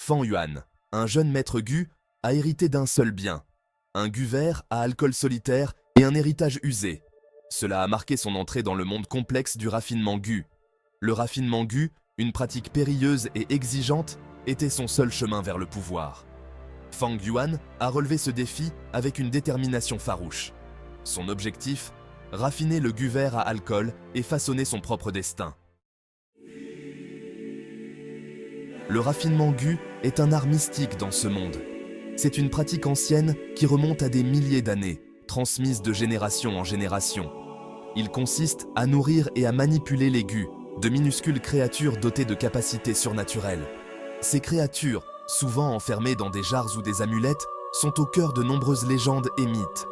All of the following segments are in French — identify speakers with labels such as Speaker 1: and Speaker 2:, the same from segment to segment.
Speaker 1: Fang Yuan, un jeune maître gu, a hérité d'un seul bien, un gu vert à alcool solitaire et un héritage usé. Cela a marqué son entrée dans le monde complexe du raffinement gu. Le raffinement gu, une pratique périlleuse et exigeante, était son seul chemin vers le pouvoir. Fang Yuan a relevé ce défi avec une détermination farouche. Son objectif, raffiner le gu vert à alcool et façonner son propre destin. Le raffinement gu est un art mystique dans ce monde. C'est une pratique ancienne qui remonte à des milliers d'années, transmise de génération en génération. Il consiste à nourrir et à manipuler les gus, de minuscules créatures dotées de capacités surnaturelles. Ces créatures, souvent enfermées dans des jarres ou des amulettes, sont au cœur de nombreuses légendes et mythes.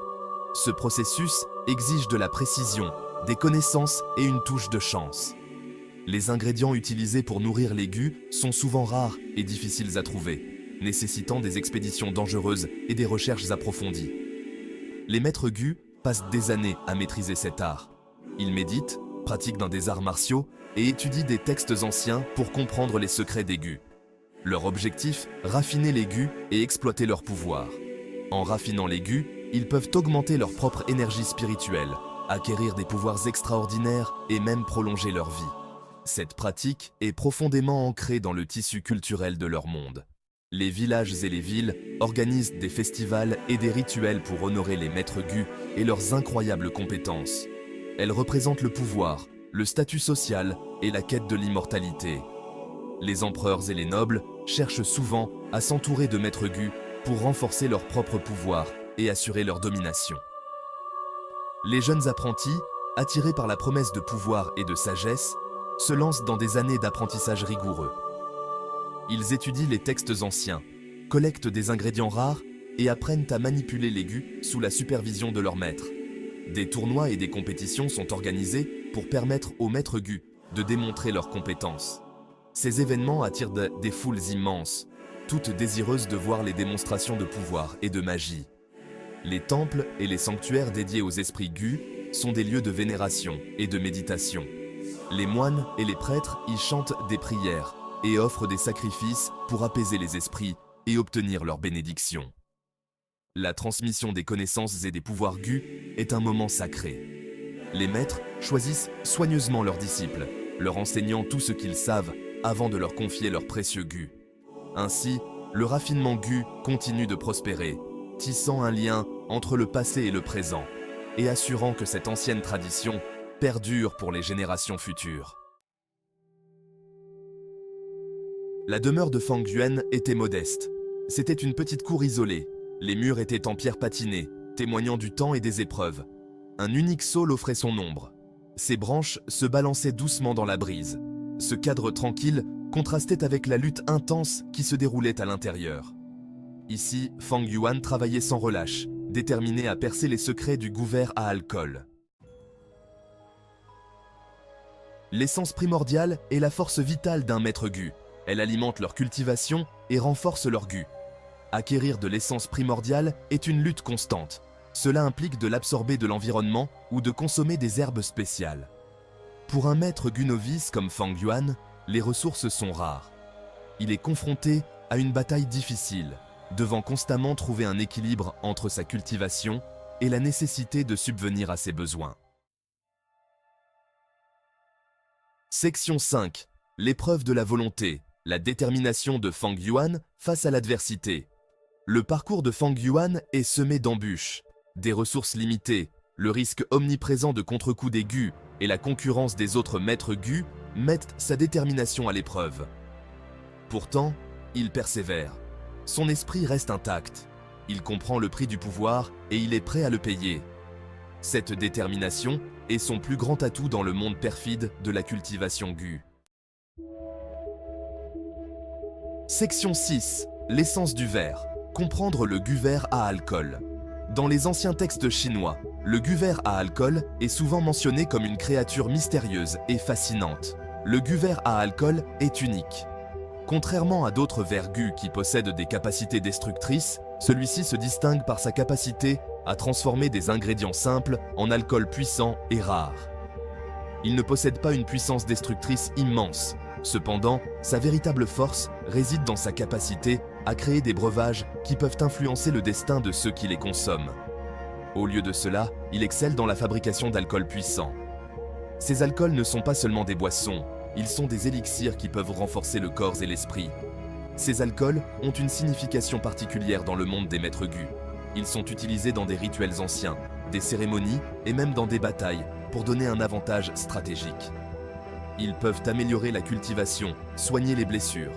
Speaker 1: Ce processus exige de la précision, des connaissances et une touche de chance. Les ingrédients utilisés pour nourrir les gus sont souvent rares et difficiles à trouver, nécessitant des expéditions dangereuses et des recherches approfondies. Les maîtres gus passent des années à maîtriser cet art. Ils méditent, pratiquent dans des arts martiaux et étudient des textes anciens pour comprendre les secrets des gus. Leur objectif, raffiner les gus et exploiter leur pouvoir. En raffinant les gus, ils peuvent augmenter leur propre énergie spirituelle, acquérir des pouvoirs extraordinaires et même prolonger leur vie. Cette pratique est profondément ancrée dans le tissu culturel de leur monde. Les villages et les villes organisent des festivals et des rituels pour honorer les maîtres gus et leurs incroyables compétences. Elles représentent le pouvoir, le statut social et la quête de l'immortalité. Les empereurs et les nobles cherchent souvent à s'entourer de maîtres gus pour renforcer leur propre pouvoir et assurer leur domination. Les jeunes apprentis, attirés par la promesse de pouvoir et de sagesse, se lancent dans des années d'apprentissage rigoureux. Ils étudient les textes anciens, collectent des ingrédients rares et apprennent à manipuler les gus sous la supervision de leur maître. Des tournois et des compétitions sont organisés pour permettre aux maîtres gus de démontrer leurs compétences. Ces événements attirent des foules immenses, toutes désireuses de voir les démonstrations de pouvoir et de magie. Les temples et les sanctuaires dédiés aux esprits gus sont des lieux de vénération et de méditation. Les moines et les prêtres y chantent des prières et offrent des sacrifices pour apaiser les esprits et obtenir leur bénédiction. La transmission des connaissances et des pouvoirs gus est un moment sacré. Les maîtres choisissent soigneusement leurs disciples, leur enseignant tout ce qu'ils savent avant de leur confier leurs précieux gus. Ainsi, le raffinement gu continue de prospérer, tissant un lien entre le passé et le présent, et assurant que cette ancienne tradition perdure pour les générations futures. La demeure de Fang Yuan était modeste. C'était une petite cour isolée. Les murs étaient en pierre patinée, témoignant du temps et des épreuves. Un unique saule offrait son ombre. Ses branches se balançaient doucement dans la brise. Ce cadre tranquille contrastait avec la lutte intense qui se déroulait à l'intérieur. Ici, Fang Yuan travaillait sans relâche, déterminé à percer les secrets du gu vert à alcool. L'essence primordiale est la force vitale d'un maître gu. Elle alimente leur cultivation et renforce leur gu. Acquérir de l'essence primordiale est une lutte constante. Cela implique de l'absorber de l'environnement ou de consommer des herbes spéciales. Pour un maître gu novice comme Fang Yuan, les ressources sont rares. Il est confronté à une bataille difficile, devant constamment trouver un équilibre entre sa cultivation et la nécessité de subvenir à ses besoins. Section 5. L'épreuve de la volonté, la détermination de Fang Yuan face à l'adversité. Le parcours de Fang Yuan est semé d'embûches, des ressources limitées, le risque omniprésent de contre-coups des gus et la concurrence des autres maîtres gus mettent sa détermination à l'épreuve. Pourtant, il persévère. Son esprit reste intact. Il comprend le prix du pouvoir et il est prêt à le payer. Cette détermination est son plus grand atout dans le monde perfide de la cultivation gu. Section 6. L'essence du vert. Comprendre le gu vert à alcool. Dans les anciens textes chinois, le gu vert à alcool est souvent mentionné comme une créature mystérieuse et fascinante. Le gu vert à alcool est unique. Contrairement à d'autres vers gu qui possèdent des capacités destructrices, celui-ci se distingue par sa capacité à transformer des ingrédients simples en alcool puissant et rare. Il ne possède pas une puissance destructrice immense, Cependant, sa véritable force réside dans sa capacité à créer des breuvages qui peuvent influencer le destin de ceux qui les consomment. Au lieu de cela, il excelle dans la fabrication d'alcools puissants. Ces alcools ne sont pas seulement des boissons, ils sont des élixirs qui peuvent renforcer le corps et l'esprit. Ces alcools ont une signification particulière dans le monde des maîtres gu. Ils sont utilisés dans des rituels anciens, des cérémonies et même dans des batailles pour donner un avantage stratégique. Ils peuvent améliorer la cultivation, soigner les blessures.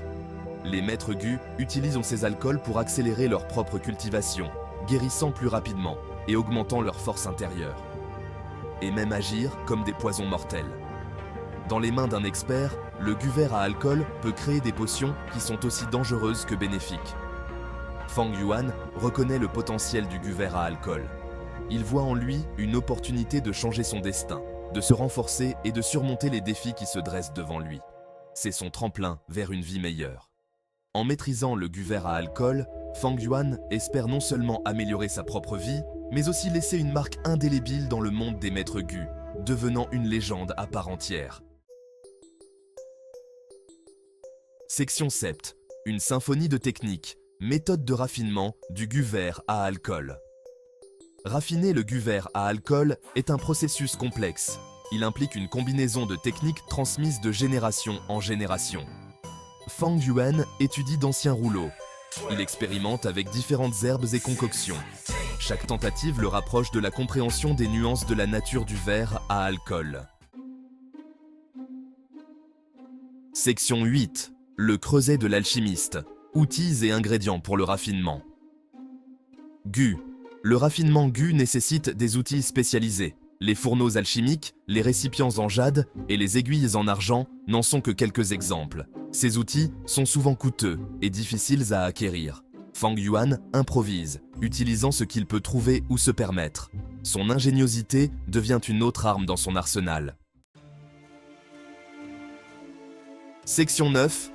Speaker 1: Les maîtres gu utilisent ces alcools pour accélérer leur propre cultivation, guérissant plus rapidement et augmentant leur force intérieure. Et même agir comme des poisons mortels. Dans les mains d'un expert, le gu vert à alcool peut créer des potions qui sont aussi dangereuses que bénéfiques. Fang Yuan reconnaît le potentiel du gu vert à alcool. Il voit en lui une opportunité de changer son destin, de se renforcer et de surmonter les défis qui se dressent devant lui. C'est son tremplin vers une vie meilleure. En maîtrisant le gu vert à alcool, Fang Yuan espère non seulement améliorer sa propre vie, mais aussi laisser une marque indélébile dans le monde des maîtres gu, devenant une légende à part entière. Section 7. Une symphonie de techniques, méthode de raffinement du gu vert à alcool. Raffiner le gu vert à alcool est un processus complexe. Il implique une combinaison de techniques transmises de génération en génération. Fang Yuan étudie d'anciens rouleaux. Il expérimente avec différentes herbes et concoctions. Chaque tentative le rapproche de la compréhension des nuances de la nature du verre à alcool. Section 8. Le creuset de l'alchimiste. Outils et ingrédients pour le raffinement. Gu. Le raffinement gu nécessite des outils spécialisés. Les fourneaux alchimiques, les récipients en jade et les aiguilles en argent n'en sont que quelques exemples. Ces outils sont souvent coûteux et difficiles à acquérir. Fang Yuan improvise, utilisant ce qu'il peut trouver ou se permettre. Son ingéniosité devient une autre arme dans son arsenal. Section 9.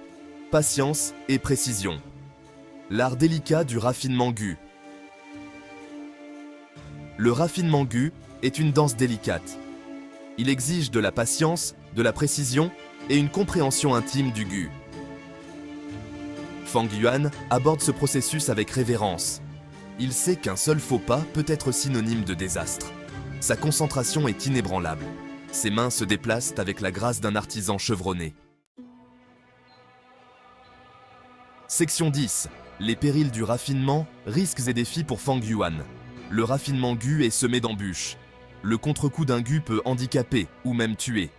Speaker 1: Patience et précision. L'art délicat du raffinement gu. Le raffinement gu est une danse délicate. Il exige de la patience, de la précision et une compréhension intime du gu. Fang Yuan aborde ce processus avec révérence. Il sait qu'un seul faux pas peut être synonyme de désastre. Sa concentration est inébranlable. Ses mains se déplacent avec la grâce d'un artisan chevronné. Section 10. Les périls du raffinement, risques et défis pour Fang Yuan. Le raffinement gu est semé d'embûches. Le contre-coup d'un gu peut handicaper ou même tuer.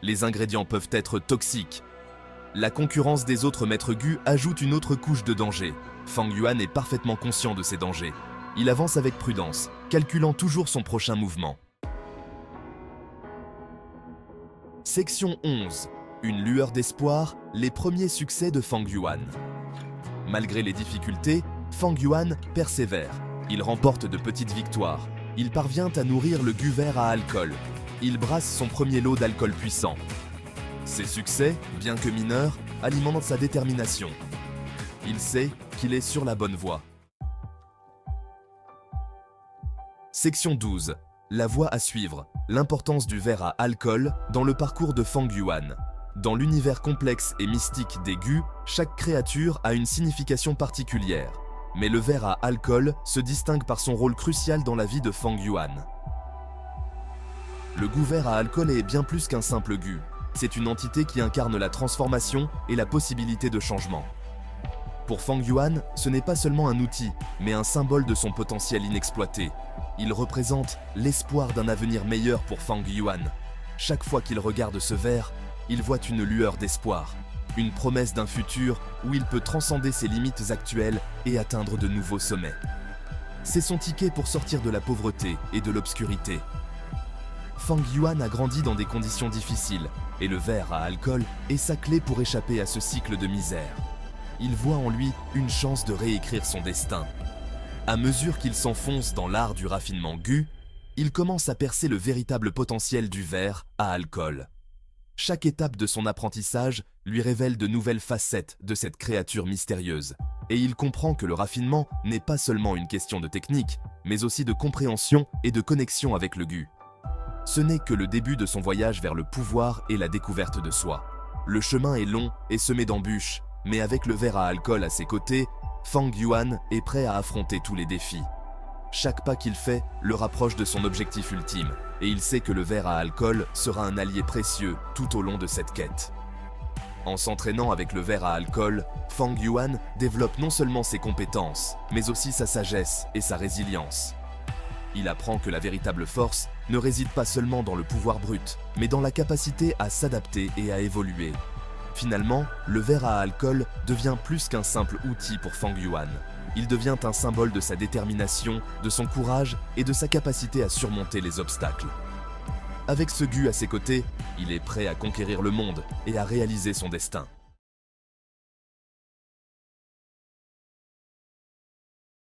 Speaker 1: Les ingrédients peuvent être toxiques. La concurrence des autres maîtres gu ajoute une autre couche de danger. Fang Yuan est parfaitement conscient de ces dangers. Il avance avec prudence, calculant toujours son prochain mouvement. Section 11. Une lueur d'espoir, les premiers succès de Fang Yuan. Malgré les difficultés, Fang Yuan persévère. Il remporte de petites victoires. Il parvient à nourrir le gu vert à alcool. Il brasse son premier lot d'alcool puissant. Ces succès, bien que mineurs, alimentent sa détermination. Il sait qu'il est sur la bonne voie. Section 12. La voie à suivre. L'importance du verre à alcool dans le parcours de Fang Yuan. Dans l'univers complexe et mystique des gu, chaque créature a une signification particulière. Mais le verre à alcool se distingue par son rôle crucial dans la vie de Fang Yuan. Le gu vert à alcool est bien plus qu'un simple gu. C'est une entité qui incarne la transformation et la possibilité de changement. Pour Fang Yuan, ce n'est pas seulement un outil, mais un symbole de son potentiel inexploité. Il représente l'espoir d'un avenir meilleur pour Fang Yuan. Chaque fois qu'il regarde ce verre, il voit une lueur d'espoir, une promesse d'un futur où il peut transcender ses limites actuelles et atteindre de nouveaux sommets. C'est son ticket pour sortir de la pauvreté et de l'obscurité. Fang Yuan a grandi dans des conditions difficiles, et le verre à alcool est sa clé pour échapper à ce cycle de misère. Il voit en lui une chance de réécrire son destin. À mesure qu'il s'enfonce dans l'art du raffinement gu, il commence à percer le véritable potentiel du verre à alcool. Chaque étape de son apprentissage lui révèle de nouvelles facettes de cette créature mystérieuse. Et il comprend que le raffinement n'est pas seulement une question de technique, mais aussi de compréhension et de connexion avec le gu. Ce n'est que le début de son voyage vers le pouvoir et la découverte de soi. Le chemin est long et semé d'embûches, mais avec le verre à alcool à ses côtés, Fang Yuan est prêt à affronter tous les défis. Chaque pas qu'il fait le rapproche de son objectif ultime, et il sait que le verre à alcool sera un allié précieux tout au long de cette quête. En s'entraînant avec le verre à alcool, Fang Yuan développe non seulement ses compétences, mais aussi sa sagesse et sa résilience. Il apprend que la véritable force ne réside pas seulement dans le pouvoir brut, mais dans la capacité à s'adapter et à évoluer. Finalement, le verre à alcool devient plus qu'un simple outil pour Fang Yuan. Il devient un symbole de sa détermination, de son courage et de sa capacité à surmonter les obstacles. Avec ce Gu à ses côtés, il est prêt à conquérir le monde et à réaliser son destin.